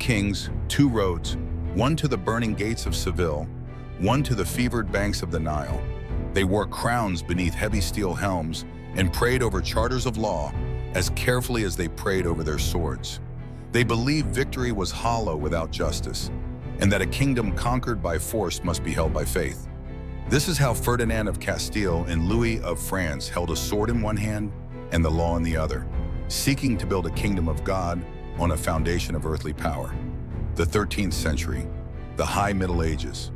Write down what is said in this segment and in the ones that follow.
kings, two roads, one to the burning gates of Seville, one to the fevered banks of the Nile. They wore crowns beneath heavy steel helms and prayed over charters of law as carefully as they prayed over their swords. They believed victory was hollow without justice, and that a kingdom conquered by force must be held by faith. This is how Ferdinand of Castile and Louis of France held a sword in one hand and the law in the other, seeking to build a kingdom of God on a foundation of earthly power. The 13th century, the High Middle Ages.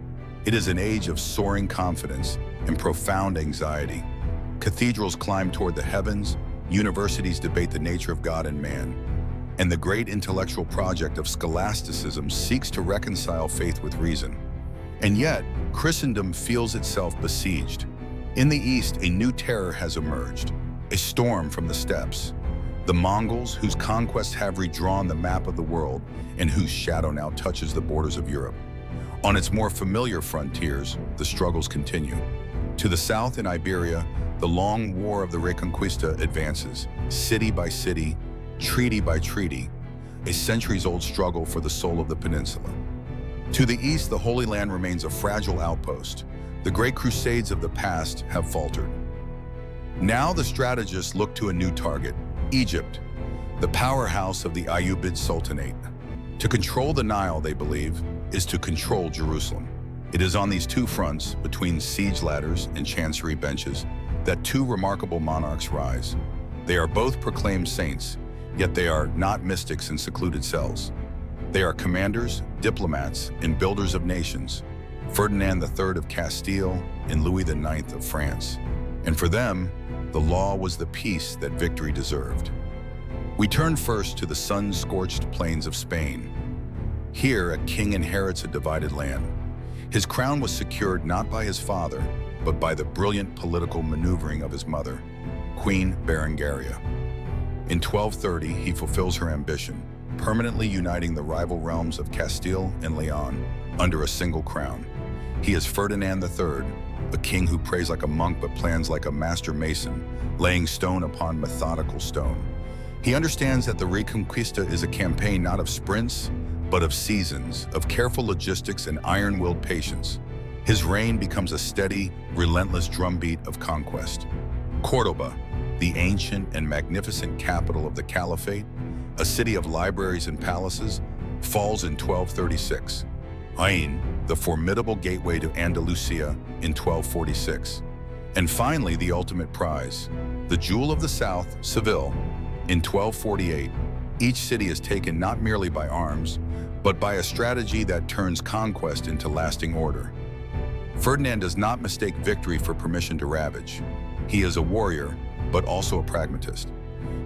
It is an age of soaring confidence and profound anxiety. Cathedrals climb toward the heavens, universities debate the nature of God and man, and the great intellectual project of scholasticism seeks to reconcile faith with reason. And yet, Christendom feels itself besieged. In the East, a new terror has emerged, a storm from the steppes. The Mongols, whose conquests have redrawn the map of the world and whose shadow now touches the borders of Europe. On its more familiar frontiers, the struggles continue. To the south in Iberia, the long war of the Reconquista advances, city by city, treaty by treaty, a centuries-old struggle for the soul of the peninsula. To the east, the Holy Land remains a fragile outpost. The great Crusades of the past have faltered. Now the strategists look to a new target, Egypt, the powerhouse of the Ayyubid Sultanate. To control the Nile, they believe, is to control Jerusalem. It is on these two fronts, between siege ladders and chancery benches, that two remarkable monarchs rise. They are both proclaimed saints, yet they are not mystics in secluded cells. They are commanders, diplomats, and builders of nations, Ferdinand III of Castile and Louis IX of France. And for them, the law was the peace that victory deserved. We turn first to the sun-scorched plains of Spain. Here, a king inherits a divided land. His crown was secured not by his father, but by the brilliant political maneuvering of his mother, Queen Berengaria. In 1230, he fulfills her ambition, permanently uniting the rival realms of Castile and Leon under a single crown. He is Ferdinand III, a king who prays like a monk but plans like a master mason, laying stone upon methodical stone. He understands that the Reconquista is a campaign not of sprints, but of seasons, of careful logistics and iron-willed patience. His reign becomes a steady, relentless drumbeat of conquest. Córdoba, the ancient and magnificent capital of the Caliphate, a city of libraries and palaces, falls in 1236. Jaén, the formidable gateway to Andalusia, in 1246. And finally, the ultimate prize, the jewel of the South, Seville, in 1248. Each city is taken not merely by arms, but by a strategy that turns conquest into lasting order. Ferdinand does not mistake victory for permission to ravage. He is a warrior, but also a pragmatist.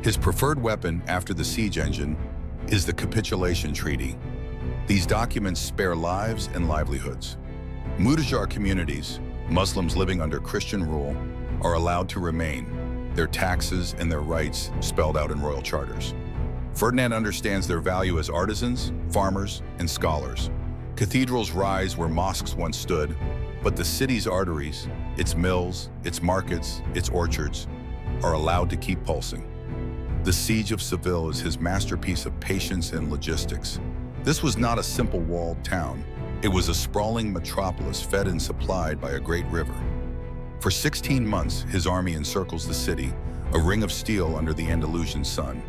His preferred weapon after the siege engine is the capitulation treaty. These documents spare lives and livelihoods. Mudejar communities, Muslims living under Christian rule, are allowed to remain, their taxes and their rights spelled out in royal charters. Ferdinand understands their value as artisans, farmers, and scholars. Cathedrals rise where mosques once stood, but the city's arteries, its mills, its markets, its orchards, are allowed to keep pulsing. The siege of Seville is his masterpiece of patience and logistics. This was not a simple walled town. It was a sprawling metropolis fed and supplied by a great river. For 16 months, his army encircles the city, a ring of steel under the Andalusian sun.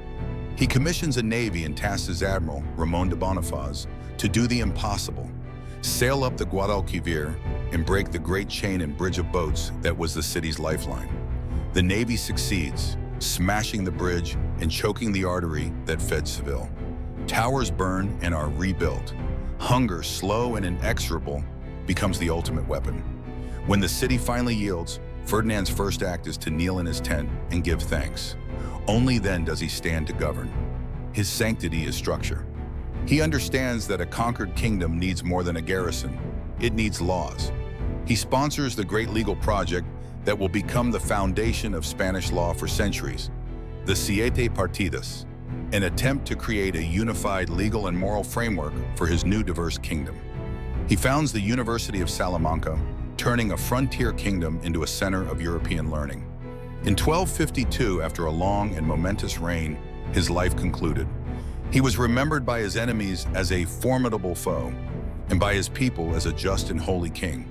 He commissions a navy and tasks his admiral, Ramon de Bonifaz, to do the impossible, sail up the Guadalquivir and break the great chain and bridge of boats that was the city's lifeline. The navy succeeds, smashing the bridge and choking the artery that fed Seville. Towers burn and are rebuilt. Hunger, slow and inexorable, becomes the ultimate weapon. When the city finally yields, Ferdinand's first act is to kneel in his tent and give thanks. Only then does he stand to govern. His sanctity is structure. He understands that a conquered kingdom needs more than a garrison. It needs laws. He sponsors the great legal project that will become the foundation of Spanish law for centuries, the Siete Partidas, an attempt to create a unified legal and moral framework for his new diverse kingdom. He founds the University of Salamanca, turning a frontier kingdom into a center of European learning. In 1252, after a long and momentous reign, his life concluded. He was remembered by his enemies as a formidable foe, and by his people as a just and holy king.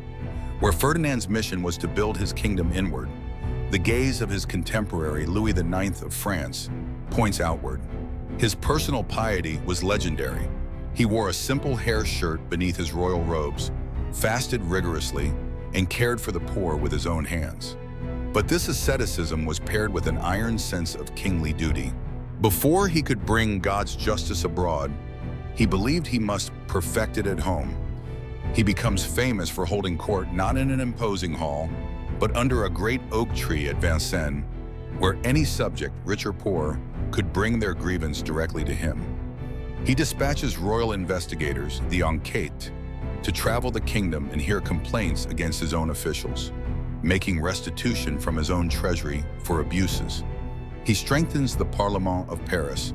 Where Ferdinand's mission was to build his kingdom inward, the gaze of his contemporary Louis IX of France points outward. His personal piety was legendary. He wore a simple hair shirt beneath his royal robes, fasted rigorously, and cared for the poor with his own hands. But this asceticism was paired with an iron sense of kingly duty. Before he could bring God's justice abroad, he believed he must perfect it at home. He becomes famous for holding court not in an imposing hall, but under a great oak tree at Vincennes, where any subject, rich or poor, could bring their grievance directly to him. He dispatches royal investigators, the enquête, to travel the kingdom and hear complaints against his own officials, making restitution from his own treasury for abuses. He strengthens the Parlement of Paris,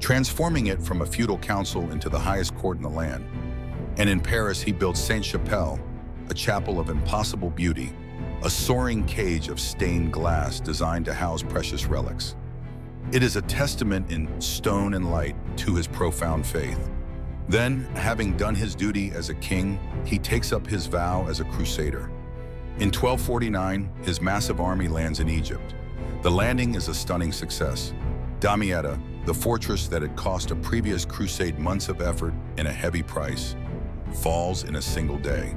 transforming it from a feudal council into the highest court in the land. And in Paris, he built Sainte-Chapelle, a chapel of impossible beauty, a soaring cage of stained glass designed to house precious relics. It is a testament in stone and light to his profound faith. Then, having done his duty as a king, he takes up his vow as a crusader. In 1249, his massive army lands in Egypt. The landing is a stunning success. Damietta, the fortress that had cost a previous crusade months of effort and a heavy price, falls in a single day.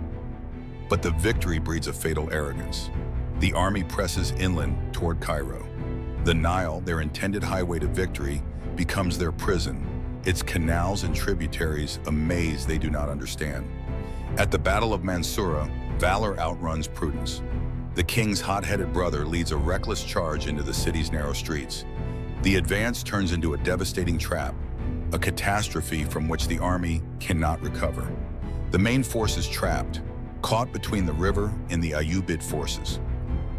But the victory breeds a fatal arrogance. The army presses inland toward Cairo. The Nile, their intended highway to victory, becomes their prison, its canals and tributaries a maze they do not understand. At the Battle of Mansoura, valor outruns prudence. The king's hot-headed brother leads a reckless charge into the city's narrow streets. The advance turns into a devastating trap, a catastrophe from which the army cannot recover. The main force is trapped, caught between the river and the Ayyubid forces.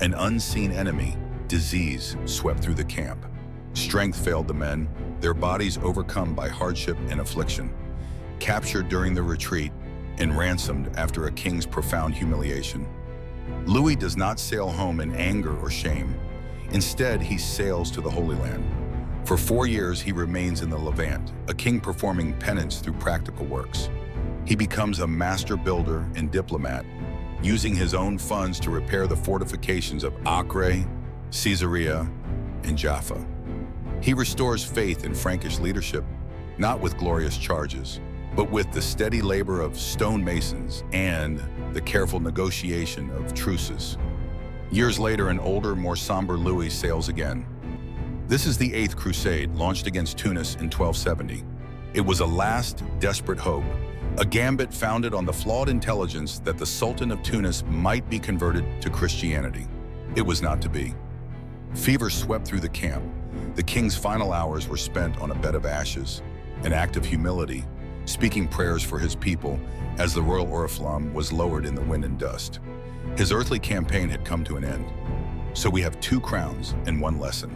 An unseen enemy, disease, swept through the camp. Strength failed the men, their bodies overcome by hardship and affliction. Captured during the retreat and ransomed after a king's profound humiliation. Louis does not sail home in anger or shame. Instead, he sails to the Holy Land. For 4 years, he remains in the Levant, a king performing penance through practical works. He becomes a master builder and diplomat, using his own funds to repair the fortifications of Acre, Caesarea, and Jaffa. He restores faith in Frankish leadership, not with glorious charges, but with the steady labor of stonemasons and the careful negotiation of truces. Years later, an older, more somber Louis sails again. This is the Eighth Crusade, launched against Tunis in 1270. It was a last, desperate hope, a gambit founded on the flawed intelligence that the Sultan of Tunis might be converted to Christianity. It was not to be. Fever swept through the camp. The king's final hours were spent on a bed of ashes, an act of humility, speaking prayers for his people as the royal oriflamme was lowered in the wind and dust. His earthly campaign had come to an end. So we have 2 crowns and 1 lesson.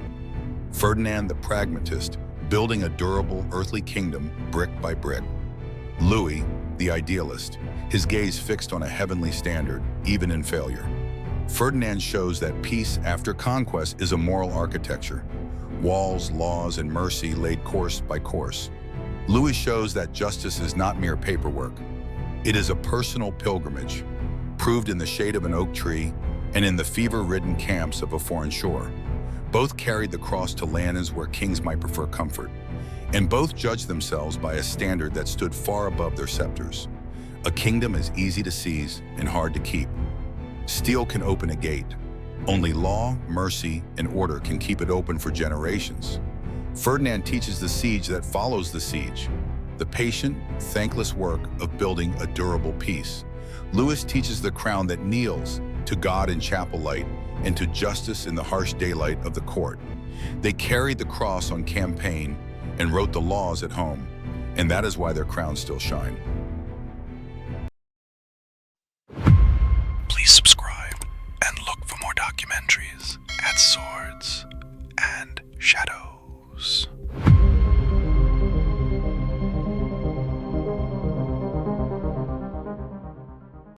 Ferdinand the pragmatist, building a durable earthly kingdom brick by brick. Louis, the idealist, his gaze fixed on a heavenly standard, even in failure. Ferdinand shows that peace after conquest is a moral architecture. Walls, laws, and mercy laid course by course. Louis shows that justice is not mere paperwork. It is a personal pilgrimage, proved in the shade of an oak tree and in the fever-ridden camps of a foreign shore. Both carried the cross to lands where kings might prefer comfort, and both judged themselves by a standard that stood far above their scepters. A kingdom is easy to seize and hard to keep. Steel can open a gate. Only law, mercy, and order can keep it open for generations. Ferdinand teaches the siege that follows the siege, the patient, thankless work of building a durable peace. Louis teaches the crown that kneels to God in chapel light and to justice in the harsh daylight of the court. They carried the cross on campaign and wrote the laws at home, and that is why their crowns still shine.